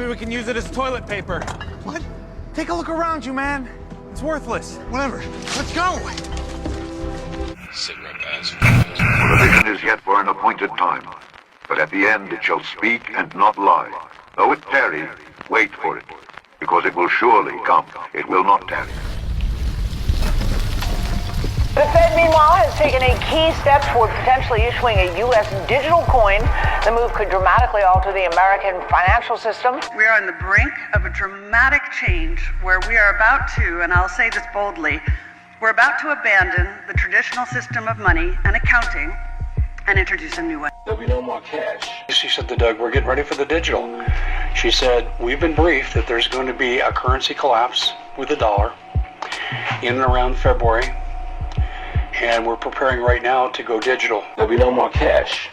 Maybe we can use it as toilet paper. What? Take a look around you, man. It's worthless. Whatever. Let's go. The vision is yet for an appointed time, but at the end it shall speak and not lie. Though it tarry, wait for it, because it will surely come. It will not tarry. The Fed, meanwhile, has taken a key step toward potentially issuing a U.S. digital coin. The move could dramatically alter the American financial system. We are on the brink of a dramatic change where we are about to, and I'll say this boldly, we're about to abandon the traditional system of money and accounting and introduce a new one. There'll be no more cash. She said to Doug, we're getting ready for the digital. She said, we've been briefed that there's going to be a currency collapse with the dollar in and around February. And we're preparing right now to go digital. There'll be no more cash.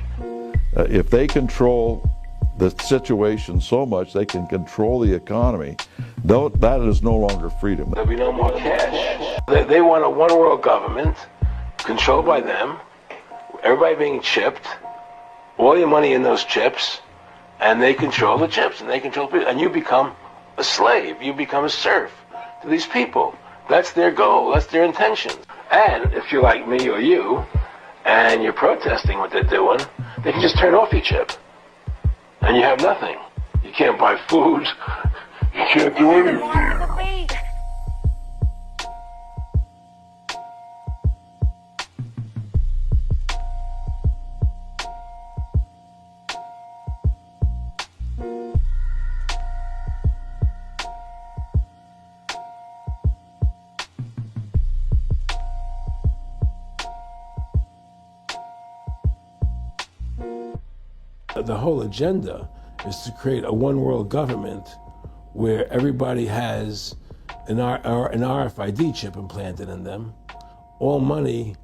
If they control the situation so much, they can control the economy. That is no longer freedom. There'll be no more cash. They want a one-world government controlled by them, everybody being chipped, all your money in those chips, and they control the chips, and they control people, and you become a slave. You become a serf to these people. That's their goal. That's their intention. And if you're like me or you, and you're protesting what they're doing, they can just turn off your chip. And you have nothing. You can't buy food. You can't do anything. The whole agenda is to create a one-world government where everybody has an RFID chip implanted in them. All money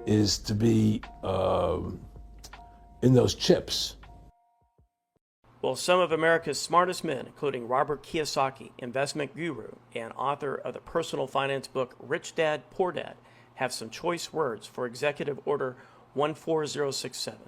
is to be in those chips. Well, some of America's smartest men, including Robert Kiyosaki, investment guru and author of the personal finance book Rich Dad, Poor Dad, have some choice words for Executive Order 14067.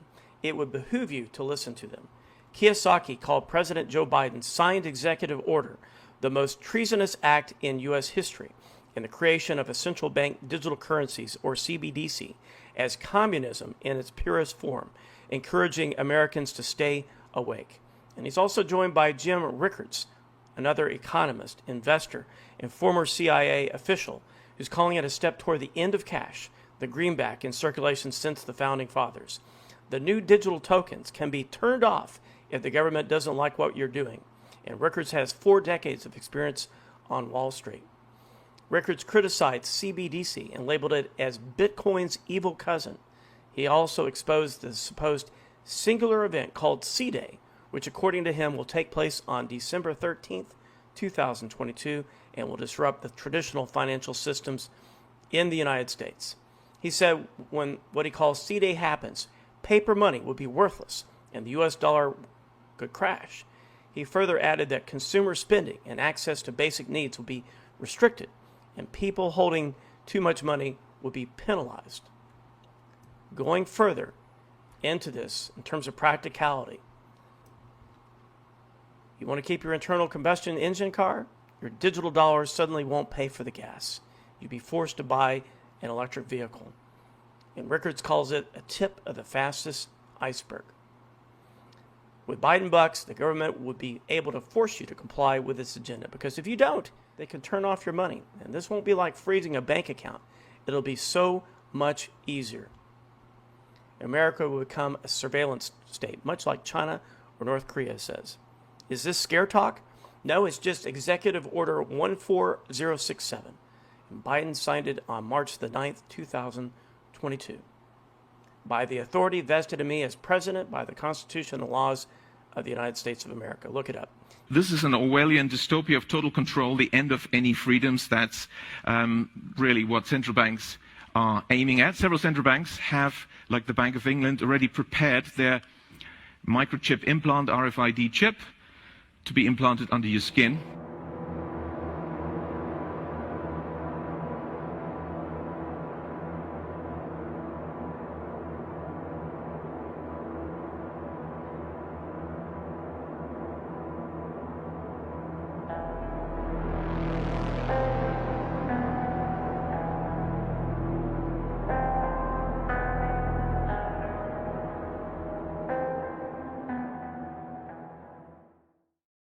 It would behoove you to listen to them. Kiyosaki called President Joe Biden's signed executive order the most treasonous act in U.S. history, and the creation of a central bank digital currencies, or CBDC, as communism in its purest form, encouraging Americans to stay awake. And he's also joined by Jim Rickards, another economist, investor, and former CIA official, who's calling it a step toward the end of cash, the greenback in circulation since the Founding Fathers. The new digital tokens can be turned off if the government doesn't like what you're doing. And Rickards has 4 decades of experience on Wall Street. Rickards criticized CBDC and labeled it as Bitcoin's evil cousin. He also exposed the supposed singular event called C-Day, which according to him will take place on December 13th, 2022, and will disrupt the traditional financial systems in the United States. He said when what he calls C-Day happens, paper money would be worthless and the U.S. dollar could crash. He further added that consumer spending and access to basic needs will be restricted and people holding too much money will be penalized. Going further into this in terms of practicality, you want to keep your internal combustion engine car? Your digital dollars suddenly won't pay for the gas. You'd be forced to buy an electric vehicle. And Rickards calls it a tip of the fastest iceberg. With Biden bucks, the government would be able to force you to comply with this agenda, because if you don't, they can turn off your money. And this won't be like freezing a bank account. It'll be so much easier. America will become a surveillance state, much like China or North Korea says. Is this scare talk? No, it's just Executive Order 14067. And Biden signed it on March the 9th, 2022. By the authority vested in me as president by the Constitution and laws of the United States of America. Look it up. This is an Orwellian dystopia of total control, the end of any freedoms. That's really what central banks are aiming at. Several central banks have, like the Bank of England, already prepared their microchip implant, RFID chip, to be implanted under your skin.